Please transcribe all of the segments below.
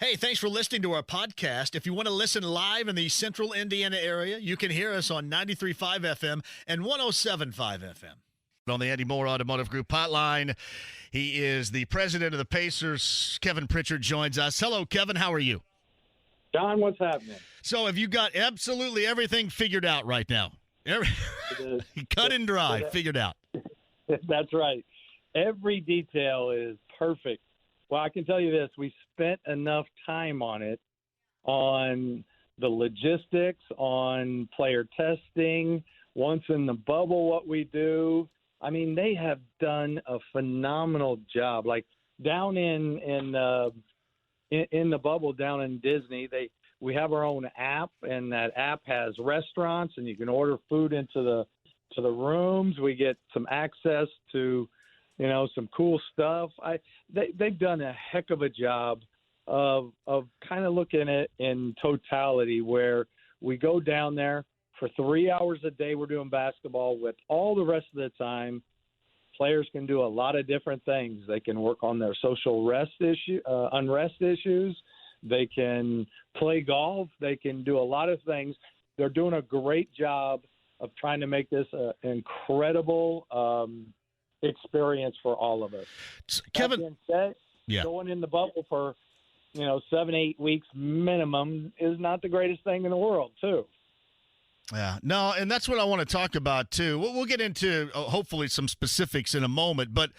Hey, thanks for listening to our podcast. If you want to listen live in the central Indiana area, you can hear us on 93.5 FM and 107.5 FM. On the Andy Moore Automotive Group hotline, he is the president of the Pacers. Kevin Pritchard joins us. Hello, Kevin. How are you? John, what's happening? So have you got absolutely everything figured out right now? Cut and dry, figured out. That's right. Every detail is perfect. Well, I can tell you this. We spent enough time on it, on the logistics, on player testing, once in the bubble, what we do. I mean, they have done a phenomenal job. Like down in the bubble down in Disney, we have our own app, and that app has restaurants, and you can order food into the rooms. We get some access to, some cool stuff. They've done a heck of a job of kind of looking at it in totality, where we go down there for 3 hours a day. We're doing basketball. With all the rest of the time, players can do a lot of different things. They can work on their social unrest issues. They can play golf. They can do a lot of things. They're doing a great job of trying to make this an incredible experience for all of us. Kevin, that being said, going in the bubble for 7-8 weeks minimum is not the greatest thing in the world, too. Yeah, no, and that's what I want to talk about, too. We'll get into, hopefully, some specifics in a moment, but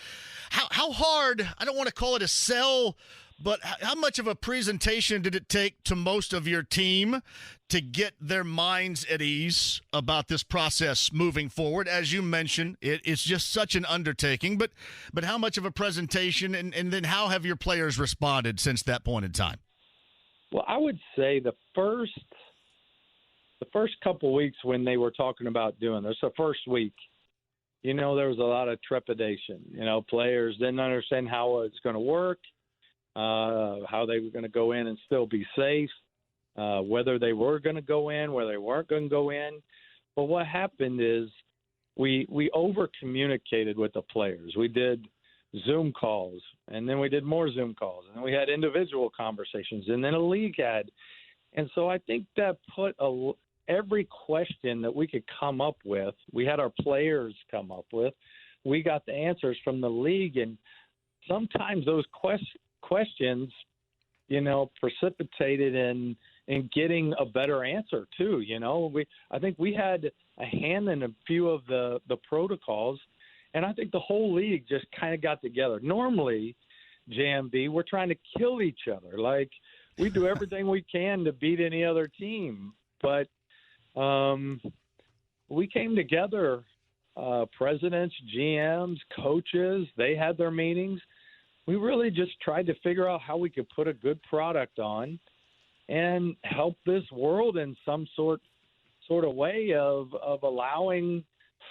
how hard, I don't want to call it a sell, but how much of a presentation did it take to most of your team to get their minds at ease about this process moving forward? As you mentioned, it's just such an undertaking, but how much of a presentation, and then how have your players responded since that point in time? Well, I would say the first couple weeks when they were talking about doing this, the first week, there was a lot of trepidation. Players didn't understand how it's going to work, how they were going to go in and still be safe, whether they were going to go in, whether they weren't going to go in. But what happened is we over-communicated with the players. We did Zoom calls, and then we did more Zoom calls, and then we had individual conversations, and then a league had. And so I think that put every question that we could come up with, we had our players come up with. We got the answers from the league, and sometimes those questions, precipitated in getting a better answer too. I think we had a hand in a few of the protocols, and I think the whole league just kind of got together. Normally, JMV, we're trying to kill each other. Like, we do everything we can to beat any other team, but we came together, presidents, GMs, coaches, they had their meetings. We really just tried to figure out how we could put a good product on and help this world in some sort of way of allowing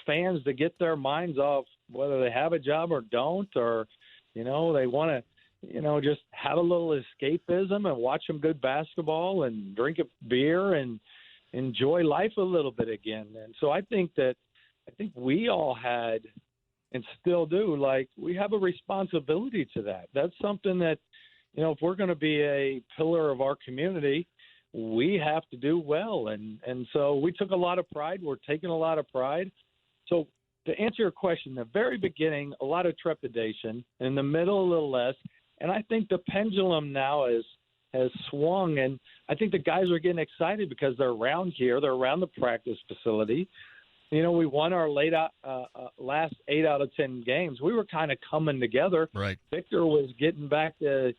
fans to get their minds off whether they have a job or don't, or, they want to, just have a little escapism and watch some good basketball and drink a beer and enjoy life a little bit again. And so I think we all had, and still do, like, we have a responsibility to that. That's something that, if we're going to be a pillar of our community, we have to do well. And so we took a lot of pride. We're taking a lot of pride. So to answer your question, the very beginning, a lot of trepidation. In the middle, a little less. And I think the pendulum now has swung, and I think the guys are getting excited because they're around here. They're around the practice facility. We won our last 8 out of 10 games. We were kind of coming together. Right. Victor was getting back to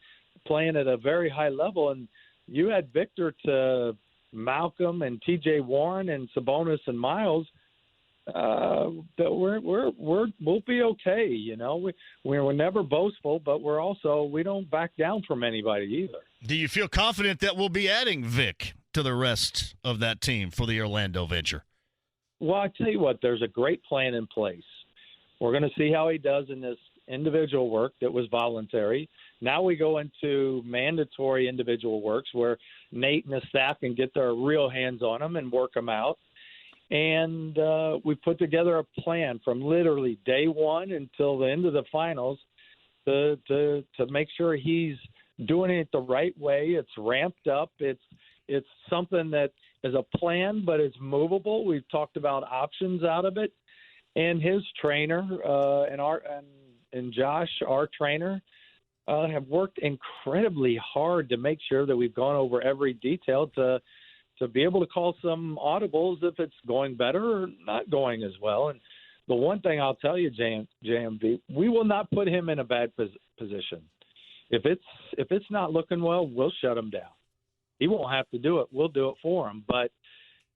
playing at a very high level, and you had Victor to Malcom and T.J. Warren and Sabonis and Miles. That we'll be okay. We're never boastful, but we don't back down from anybody either. Do you feel confident that we'll be adding Vic to the rest of that team for the Orlando venture? Well, I tell you what, there's a great plan in place. We're going to see how he does in this individual work that was voluntary. Now we go into mandatory individual works where Nate and the staff can get their real hands on them and work them out. And we put together a plan from literally day one until the end of the finals to make sure he's doing it the right way. It's ramped up. It's something that is a plan, but it's movable. We've talked about options out of it, and his trainer and Josh, our trainer, have worked incredibly hard to make sure that we've gone over every detail to be able to call some audibles if it's going better or not going as well. And the one thing I'll tell you, JMV, we will not put him in a bad position. If it's not looking well, we'll shut him down. He won't have to do it. We'll do it for him. But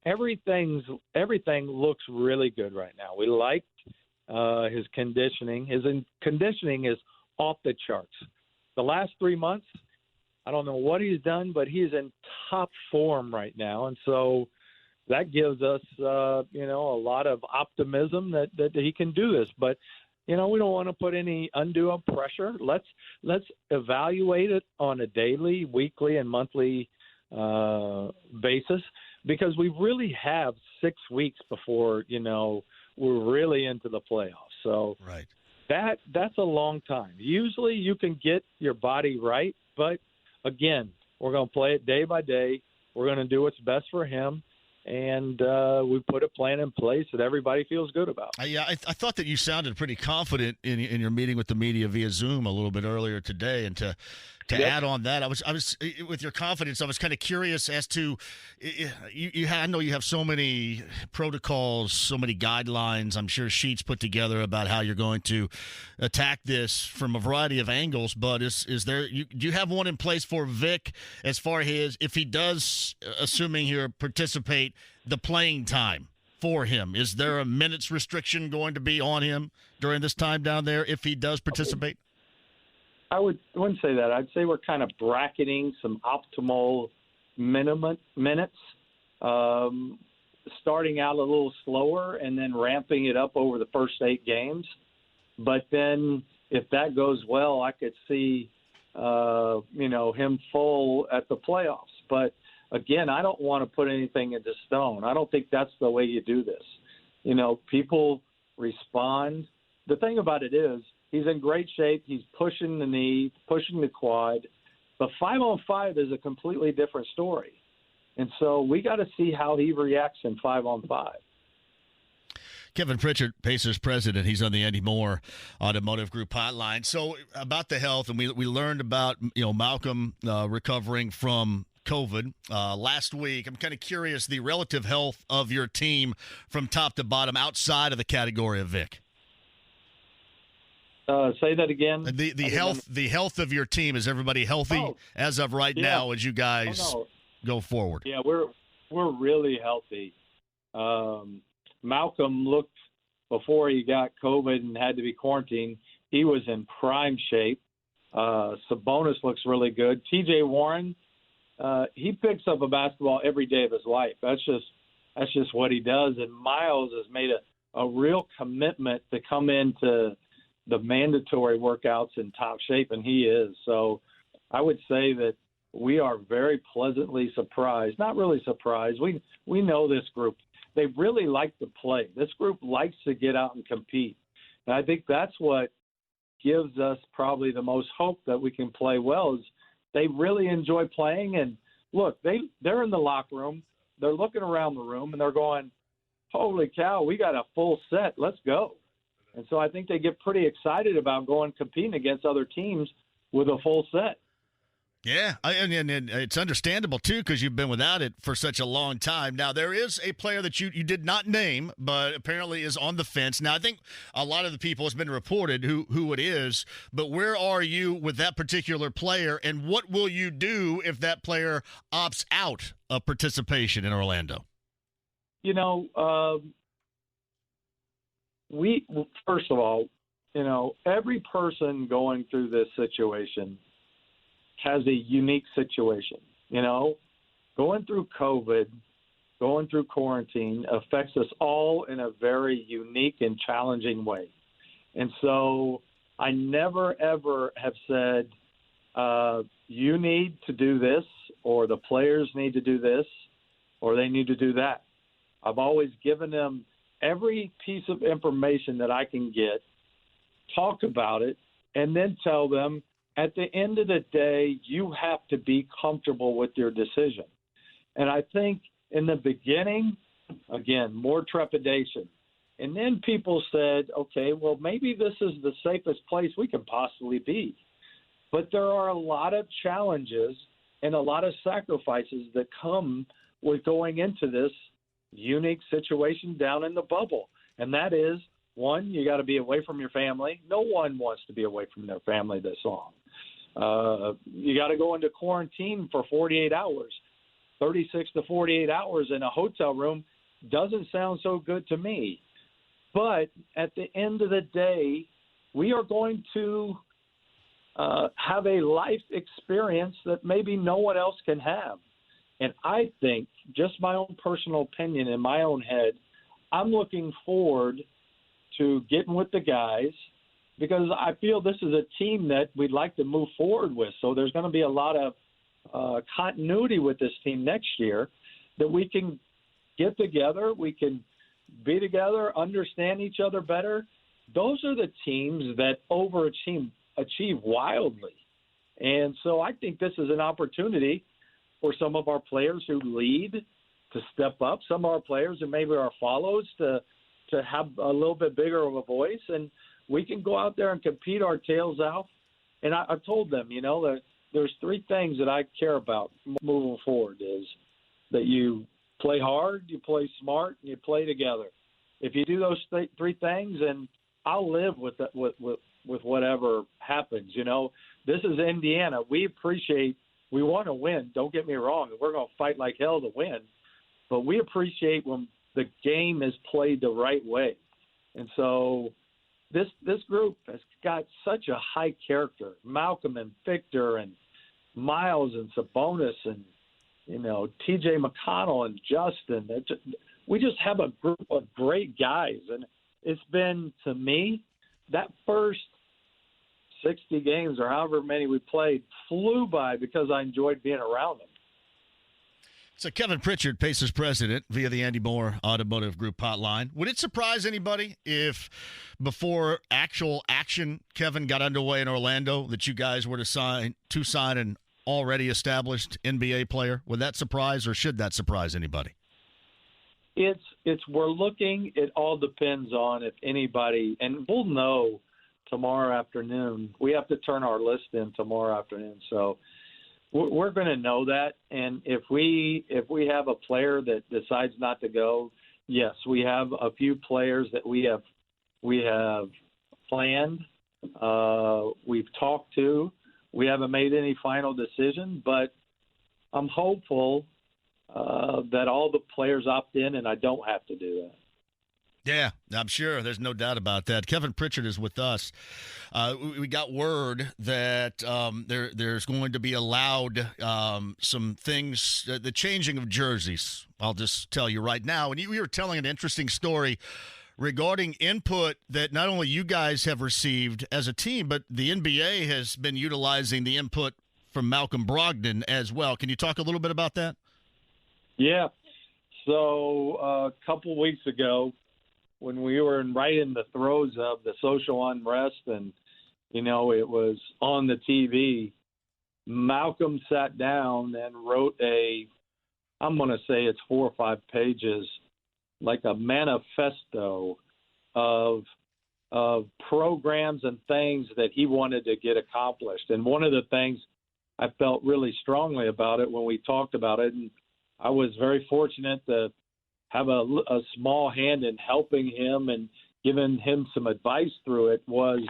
everything looks really good right now. We liked his conditioning. His conditioning is off the charts. The last 3 months, I don't know what he's done, but he's in top form right now. And so that gives us, a lot of optimism that he can do this. But, we don't want to put any undue pressure. Let's evaluate it on a daily, weekly, and monthly basis, because we really have 6 weeks before, we're really into the playoffs. So right. That's a long time. Usually you can get your body right, but again, we're going to play it day by day. We're going to do what's best for him. And we put a plan in place that everybody feels good about. I thought that you sounded pretty confident in your meeting with the media via Zoom a little bit earlier today. And to add on that, I was with your confidence, I was kind of curious as to I know you have so many protocols, so many guidelines, I'm sure sheets put together about how you're going to attack this from a variety of angles. But do you have one in place for Vic as far as if he does, assuming he'll participate, the playing time for him? Is there a minutes restriction going to be on him during this time down there if he does participate? I wouldn't say that. I'd say we're kind of bracketing some optimal minutes, starting out a little slower and then ramping it up over the first 8 games. But then if that goes well, I could see, him full at the playoffs. But again, I don't want to put anything into stone. I don't think that's the way you do this. People respond. The thing about it is he's in great shape. He's pushing the knee, pushing the quad. But 5-on-5 is a completely different story. And so we got to see how he reacts in 5-on-5. Kevin Pritchard, Pacers president, he's on the Andy Moore Automotive Group hotline. So about the health, and we learned about Malcom recovering from COVID last week. I'm kind of curious the relative health of your team from top to bottom outside of the category of Vic. Say that again. The health of your team, is everybody healthy as of right now as you guys go forward? Yeah, we're really healthy. Malcom looked before he got COVID and had to be quarantined. He was in prime shape. Sabonis looks really good. T.J. Warren, he picks up a basketball every day of his life. That's just what he does. And Miles has made a real commitment to come into the mandatory workouts in top shape, and he is. So I would say that we are very pleasantly surprised. Not really surprised. We know this group. They really like to play. This group likes to get out and compete. And I think that's what gives us probably the most hope that we can play well is they really enjoy playing. And, look, they're in the locker room. They're looking around the room, and they're going, holy cow, we got a full set. Let's go. And so I think they get pretty excited about going competing against other teams with a full set. Yeah, and it's understandable, too, because you've been without it for such a long time. Now, there is a player that you did not name, but apparently is on the fence. Now, I think a lot of the people has been reported who it is, but where are you with that particular player, and what will you do if that player opts out of participation in Orlando? First of all, every person going through this situation has a unique situation. Going through COVID, going through quarantine affects us all in a very unique and challenging way. And so I never, ever have said, you need to do this, or the players need to do this, or they need to do that. I've always given them every piece of information that I can get, talk about it, and then tell them at the end of the day, you have to be comfortable with your decision. And I think in the beginning, again, more trepidation. And then people said, okay, well, maybe this is the safest place we can possibly be. But there are a lot of challenges and a lot of sacrifices that come with going into this unique situation down in the bubble. And that is, one, you got to be away from your family. No one wants to be away from their family this long. You got to go into quarantine for 48 hours. 36 to 48 hours in a hotel room doesn't sound so good to me. But at the end of the day, we are going to have a life experience that maybe no one else can have. And I think, just my own personal opinion in my own head, I'm looking forward to getting with the guys because I feel this is a team that we'd like to move forward with. So there's going to be a lot of continuity with this team next year that we can get together, we can be together, understand each other better. Those are the teams that achieve wildly. And so I think this is an opportunity for some of our players who lead to step up, some of our players who maybe are follows to have a little bit bigger of a voice, and we can go out there and compete our tails out. And I've told them, that there's three things that I care about moving forward is that you play hard, you play smart, and you play together. If you do those three things, and I'll live with whatever happens. This is Indiana. We want to win. Don't get me wrong. We're going to fight like hell to win. But we appreciate when the game is played the right way. And so this group has got such a high character. Malcom and Victor and Miles and Sabonis and, T.J. McConnell and Justin. We just have a group of great guys. And it's been, to me, that first 60 games or however many we played flew by because I enjoyed being around them. So Kevin Pritchard, Pacers president, via the Andy Moore Automotive Group hotline. Would it surprise anybody if before actual action, Kevin, got underway in Orlando, that you guys were to sign an already established NBA player? Would that surprise, or should that surprise anybody? We're looking. It all depends on if anybody, and we'll know tomorrow afternoon. We have to turn our list in tomorrow afternoon, so we're going to know that. And if we have a player that decides not to go, yes, we have a few players that we have planned. We've talked to. We haven't made any final decision, but I'm hopeful that all the players opt in, and I don't have to do that. Yeah, I'm sure. There's no doubt about that. Kevin Pritchard is with us. We got word that there's going to be allowed some things, the changing of jerseys. I'll just tell you right now. And you were telling an interesting story regarding input that not only you guys have received as a team, but the NBA has been utilizing the input from Malcom Brogdon as well. Can you talk a little bit about that? Yeah. So a couple weeks ago, when we were right in the throes of the social unrest and, it was on the TV, Malcom sat down and wrote I'm going to say it's 4 or 5 pages, like a manifesto of programs and things that he wanted to get accomplished. And one of the things I felt really strongly about it when we talked about it, and I was very fortunate to have a small hand in helping him and giving him some advice through it, was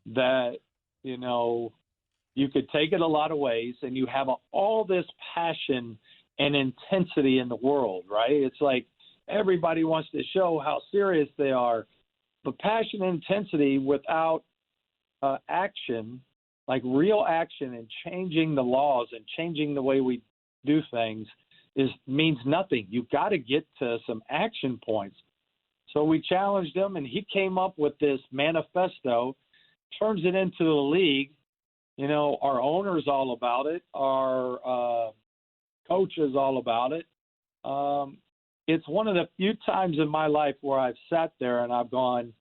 that, you could take it a lot of ways and you have all this passion and intensity in the world, right? It's like everybody wants to show how serious they are, but passion and intensity without action, like real action and changing the laws and changing the way we do things, means nothing. You've got to get to some action points. So we challenged him, and he came up with this manifesto, turns it into the league. Our owner's all about it. Our coach is all about it. It's one of the few times in my life where I've sat there and I've gone,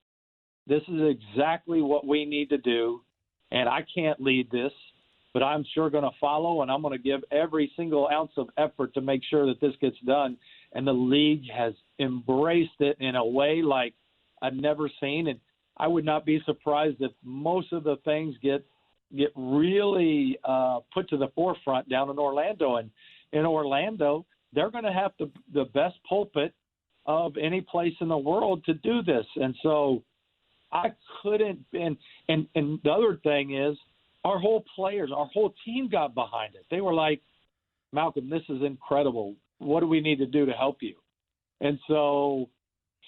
this is exactly what we need to do, and I can't lead this. but I'm sure going to follow, and I'm going to give every single ounce of effort to make sure that this gets done. And the league has embraced it in a way like I've never seen. And I would not be surprised if most of the things get really put to the forefront down in Orlando. And in Orlando, they're going to have the best pulpit of any place in the world to do this. And so I couldn't – and the other thing is our whole team got behind it. They were like, Malcom, this is incredible. What do we need to do to help you? And so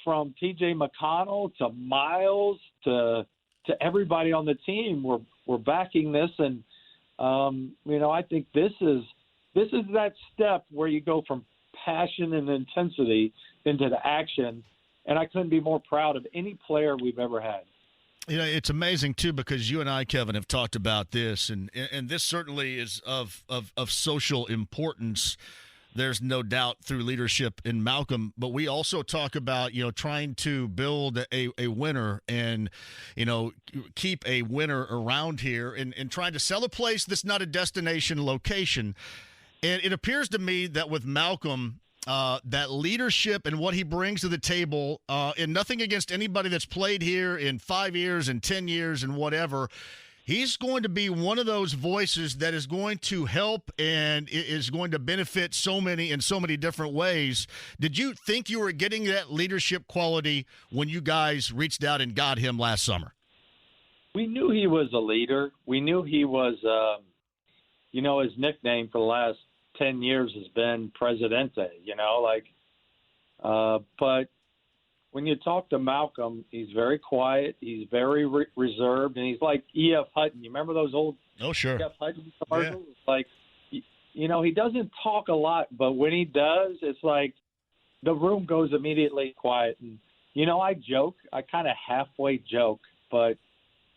from T.J. McConnell to Miles to everybody on the team, we're backing this. And, I think this is that step where you go from passion and intensity into the action. And I couldn't be more proud of any player we've ever had. It's amazing, too, because you and I, Kevin, have talked about this, and this certainly is of social importance. There's no doubt through leadership in Malcom, but we also talk about, trying to build a winner and, keep a winner around here and trying to sell a place that's not a destination location. And it appears to me that with Malcom, that leadership and what he brings to the table, and nothing against anybody that's played here in 5 years and 10 years and whatever, he's going to be one of those voices that is going to help and is going to benefit so many in so many different ways. Did you think you were getting that leadership quality when you guys reached out and got him last summer? We knew he was a leader. We knew he was, his nickname for the last 10 years has been Presidente, but when you talk to Malcom, he's very quiet. He's very reserved, and he's like E.F. Hutton. You remember those old E.F. Hutton commercials? Yeah. Like, he doesn't talk a lot, but when he does, it's like the room goes immediately quiet. And, I joke. I kind of halfway joke, but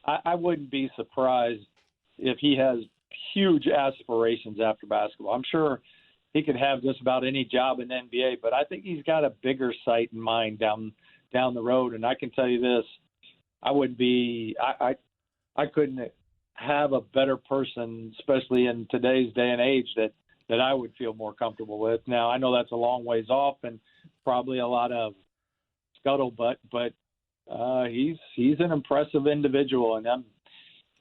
I wouldn't be surprised if he has huge aspirations after basketball. I'm sure he could have just about any job in the NBA, but I think he's got a bigger sight in mind down the road. And I can tell you this, I couldn't have a better person, especially in today's day and age, that I would feel more comfortable with. Now, I know that's a long ways off and probably a lot of scuttlebutt, but he's an impressive individual, and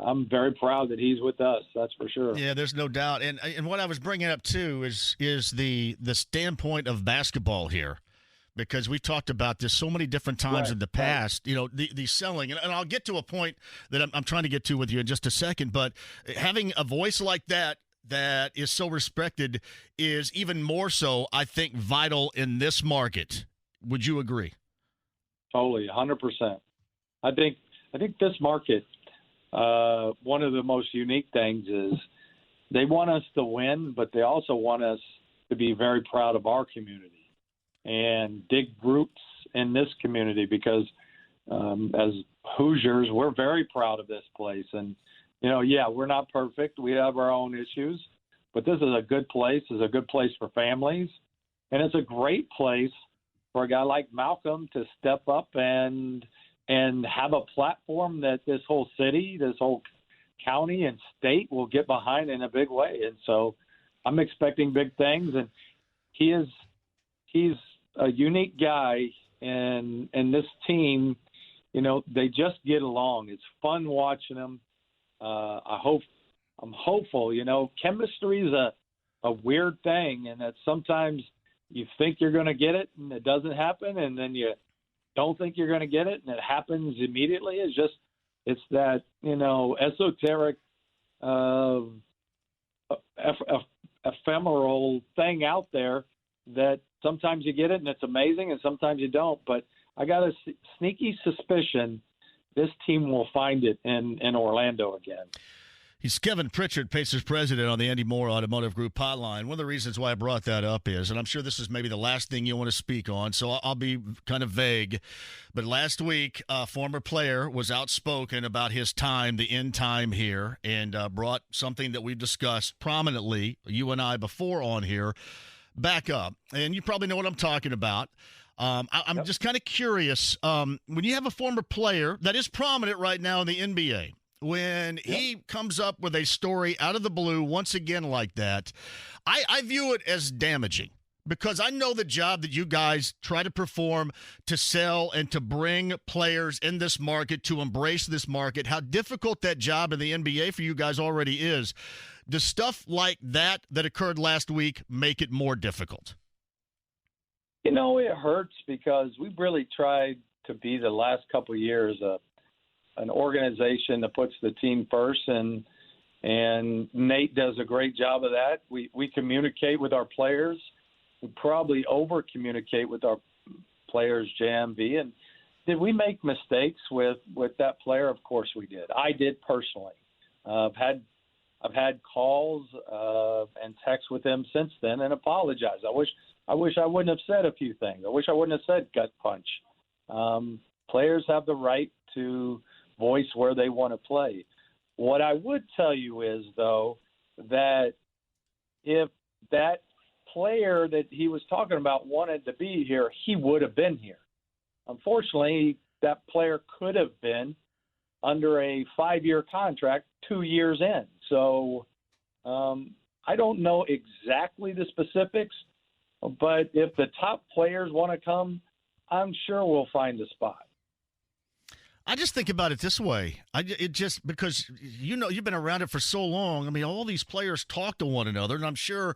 I'm very proud that he's with us. That's for sure. Yeah, there's no doubt. And what I was bringing up too is the standpoint of basketball here, because we've talked about this so many different times in the past. The selling, and I'll get to a point that I'm trying to get to with you in just a second. But having a voice like that is so respected is even more so, I think, vital in this market. Would you agree? Totally, 100%. I think this market. One of the most unique things is they want us to win, but they also want us to be very proud of our community and dig roots in this community because as Hoosiers, we're very proud of this place. And, we're not perfect. We have our own issues, but this is a good place. It's a good place for families. And it's a great place for a guy like Malcom to step up and have a platform that this whole city, this whole county and state will get behind in a big way. And so I'm expecting big things. And he's a unique guy, and this team, they just get along. It's fun watching them. I'm hopeful. Chemistry is a weird thing, and that sometimes you think you're going to get it and it doesn't happen, and then you don't think you're going to get it and it happens immediately. It's that, esoteric, ephemeral thing out there that sometimes you get it and it's amazing and sometimes you don't. But I got a sneaky suspicion this team will find it in Orlando again. He's Kevin Pritchard, Pacers president on the Andy Moore Automotive Group hotline. One of the reasons why I brought that up is, and I'm sure this is maybe the last thing you want to speak on, so I'll be kind of vague. But last week, a former player was outspoken about his time, the end time here, and brought something that we've discussed prominently, you and I, before on here, back up. And you probably know what I'm talking about. I'm just kind of curious. When you have a former player that is prominent right now in the NBA, when he comes up with a story out of the blue once again like that, I view it as damaging. Because I know the job that you guys try to perform to sell and to bring players in this market, to embrace this market, how difficult that job in the NBA for you guys already is. Does stuff like that occurred last week make it more difficult? It hurts because we've really tried to be the last couple of years an organization that puts the team first, and Nate does a great job of that. We communicate with our players. We probably over-communicate with our players, JMV. And did we make mistakes with that player? Of course we did. I did personally. I've had calls and texts with him since then and apologized. I wish I wouldn't have said a few things. I wish I wouldn't have said gut punch. Players have the right to voice where they want to play. What I would tell you is, though, that if that player that he was talking about wanted to be here, he would have been here. Unfortunately, that player could have been under a 5-year contract 2 years in. So I don't know exactly the specifics, but if the top players want to come, I'm sure we'll find a spot. I just think about it this way. Because you've been around it for so long. I mean, all these players talk to one another, and I'm sure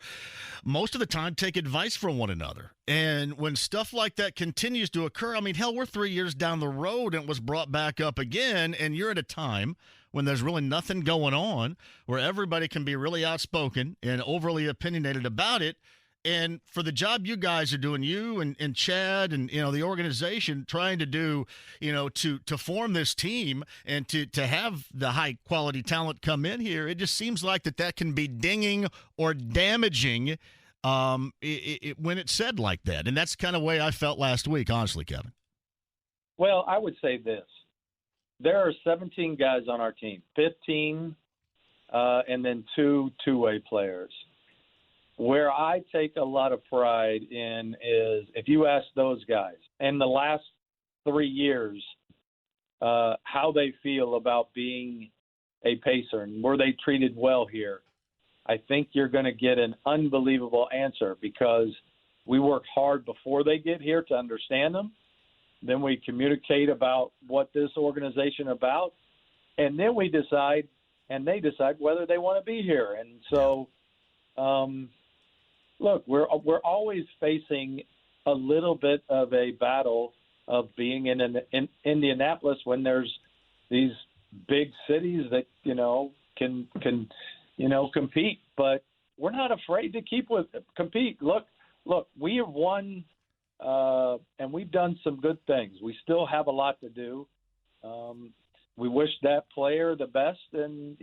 most of the time take advice from one another. And when stuff like that continues to occur, I mean, hell, we're 3 years down the road and it was brought back up again, and you're at a time when there's really nothing going on, where everybody can be really outspoken and overly opinionated about it. And for the job you guys are doing, you and Chad and, the organization trying to do, to form this team and to have the high-quality talent come in here, it just seems like that can be dinging or damaging when it's said like that. And that's kind of the way I felt last week, honestly, Kevin. Well, I would say this. There are 17 guys on our team, 15 and then two-way players. Where I take a lot of pride in is if you ask those guys in the last 3 years how they feel about being a Pacer and were they treated well here, I think you're going to get an unbelievable answer because we work hard before they get here to understand them. Then we communicate about what this organization is about, and then we decide and they decide whether they want to be here. And so look, we're always facing a little bit of a battle of being in Indianapolis when there's these big cities that can compete, but we're not afraid to compete. Look, we have won and we've done some good things. We still have a lot to do. We wish that player the best, and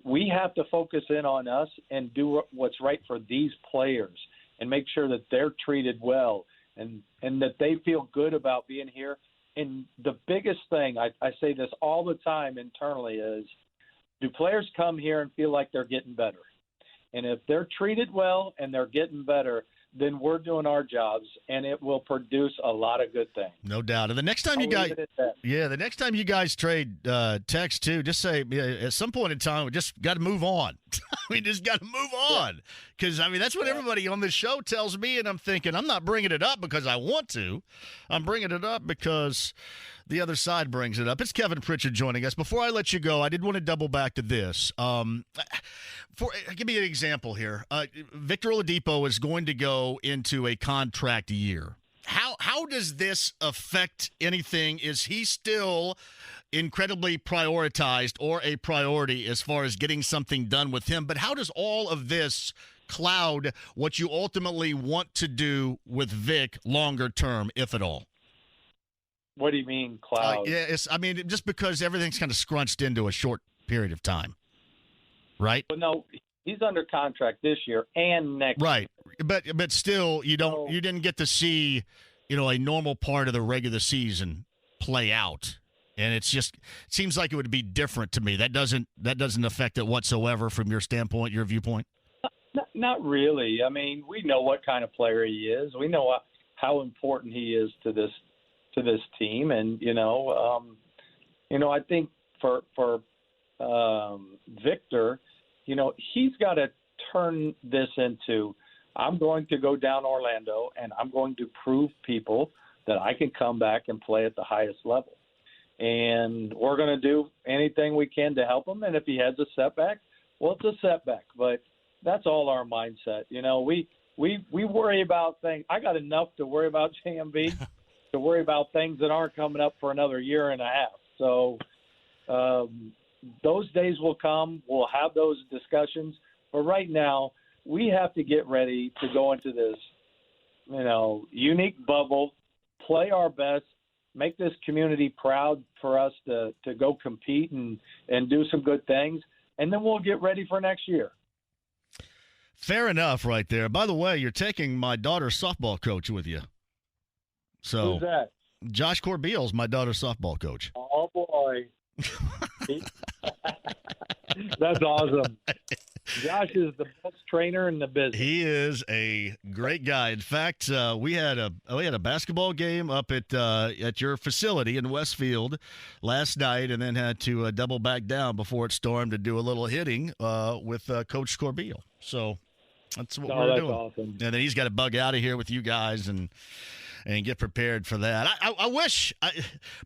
we have to focus in on us and do what's right for these players and make sure that they're treated well and that they feel good about being here. And the biggest thing, I say this all the time internally, is do players come here and feel like they're getting better? And if they're treated well and they're getting better, then we're doing our jobs, and it will produce a lot of good things. No doubt. And the next time the next time you guys trade text too, just say at some point in time we just got to move on. We just got to move on because that's what everybody on this show tells me, and I'm thinking I'm not bringing it up because I want to. I'm bringing it up because the other side brings it up. It's Kevin Pritchard joining us. Before I let you go, I did want to double back to this. Give me an example here. Victor Oladipo is going to go into a contract year. How does this affect anything? Is he still incredibly prioritized or a priority as far as getting something done with him? But how does all of this cloud what you ultimately want to do with Vic longer term, if at all? What do you mean, cloud? Just because everything's kind of scrunched into a short period of time. Right. But no, he's under contract this year and next. Right, but still, you didn't get to see, a normal part of the regular season play out, and it seems like it would be different to me. That doesn't affect it whatsoever from your standpoint, your viewpoint. Not really. We know what kind of player he is. We know how important he is to this team, and I think for Victor, he's got to turn this into, I'm going to go down Orlando and I'm going to prove people that I can come back and play at the highest level. And we're going to do anything we can to help him. And if he has a setback, well, it's a setback. But that's all our mindset. We worry about things. I got enough to worry about JMV to worry about things that aren't coming up for another year and a half. So those days will come. We'll have those discussions. But right now, we have to get ready to go into this, unique bubble, play our best, make this community proud for us to go compete and do some good things, and then we'll get ready for next year. Fair enough right there. By the way, you're taking my daughter's softball coach with you. So who's that? Josh Corbeil's my daughter's softball coach. Oh, boy. That's awesome. Josh is the best trainer in the business. He is a great guy. In fact, we had a basketball game up at your facility in Westfield last night, and then had to double back down before it stormed to do a little hitting with Coach Corbeil. So that's what we're doing. Awesome. And then he's got to bug out of here with you guys and get prepared for that. I wish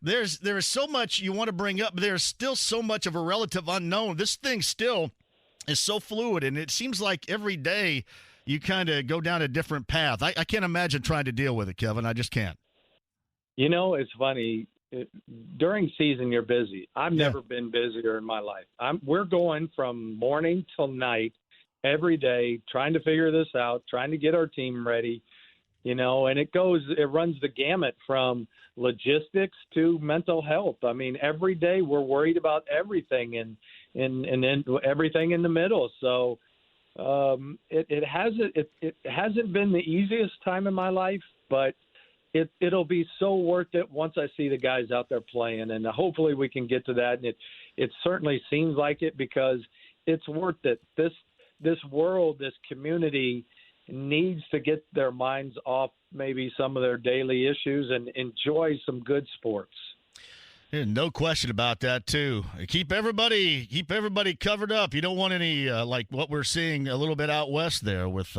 there is so much you want to bring up, but there's still so much of a relative unknown. This thing still is so fluid, and it seems like every day you kind of go down a different path. I can't imagine trying to deal with it, Kevin. I just can't. It's funny. During season, you're busy. I've never been busier in my life. We're going from morning till night every day, trying to figure this out, trying to get our team ready. And it runs the gamut from logistics to mental health. I mean, every day we're worried about everything and then everything in the middle. So it hasn't been the easiest time in my life, but it'll be so worth it once I see the guys out there playing, and hopefully we can get to that. And it certainly seems like it, because it's worth it. This world, this community needs to get their minds off maybe some of their daily issues and enjoy some good sports. Yeah, no question about that too. Keep everybody covered up. You don't want any like what we're seeing a little bit out west there with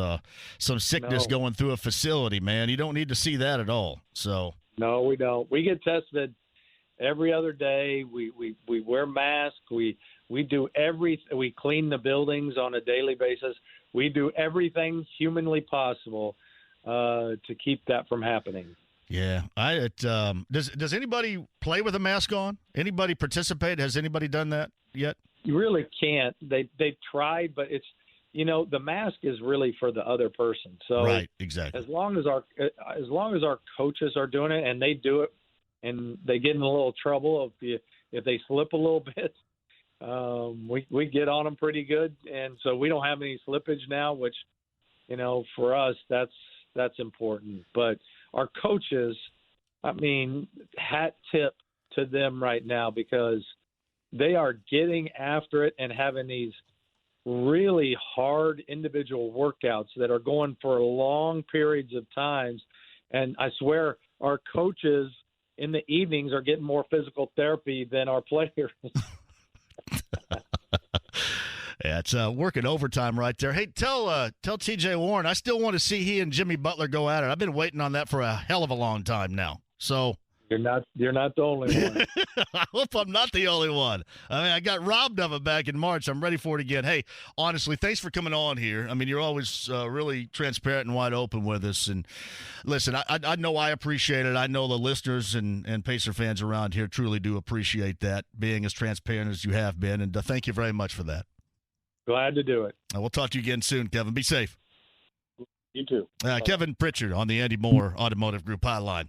some sickness going through a facility, man. You don't need to see that at all. So no, we don't. We get tested every other day. We wear masks. We do we clean the buildings on a daily basis. We do everything humanly possible to keep that from happening. Yeah. Does anybody play with a mask on? Anybody participate? Has anybody done that yet? You really can't. They've tried, but it's the mask is really for the other person. So right, exactly. As long as our coaches are doing it and they do it, and they get in a little trouble if they slip a little bit, we get on them pretty good, and so we don't have any slippage now, which for us that's important. But our coaches, I mean, hat tip to them right now, because they are getting after it and having these really hard individual workouts that are going for long periods of times. And I swear our coaches in the evenings are getting more physical therapy than our players. Yeah, it's working overtime right there. Hey, tell T.J. Warren I still want to see he and Jimmy Butler go at it. I've been waiting on that for a hell of a long time now. So you're not the only one. I hope I'm not the only one. I mean, I got robbed of it back in March. I'm ready for it again. Hey, honestly, thanks for coming on here. I mean, you're always really transparent and wide open with us. And listen, I know I appreciate it. I know the listeners and Pacer fans around here truly do appreciate that, being as transparent as you have been. And thank you very much for that. Glad to do it. We'll talk to you again soon, Kevin. Be safe. You too. Kevin Pritchard on the Andy Moore Automotive Group hotline.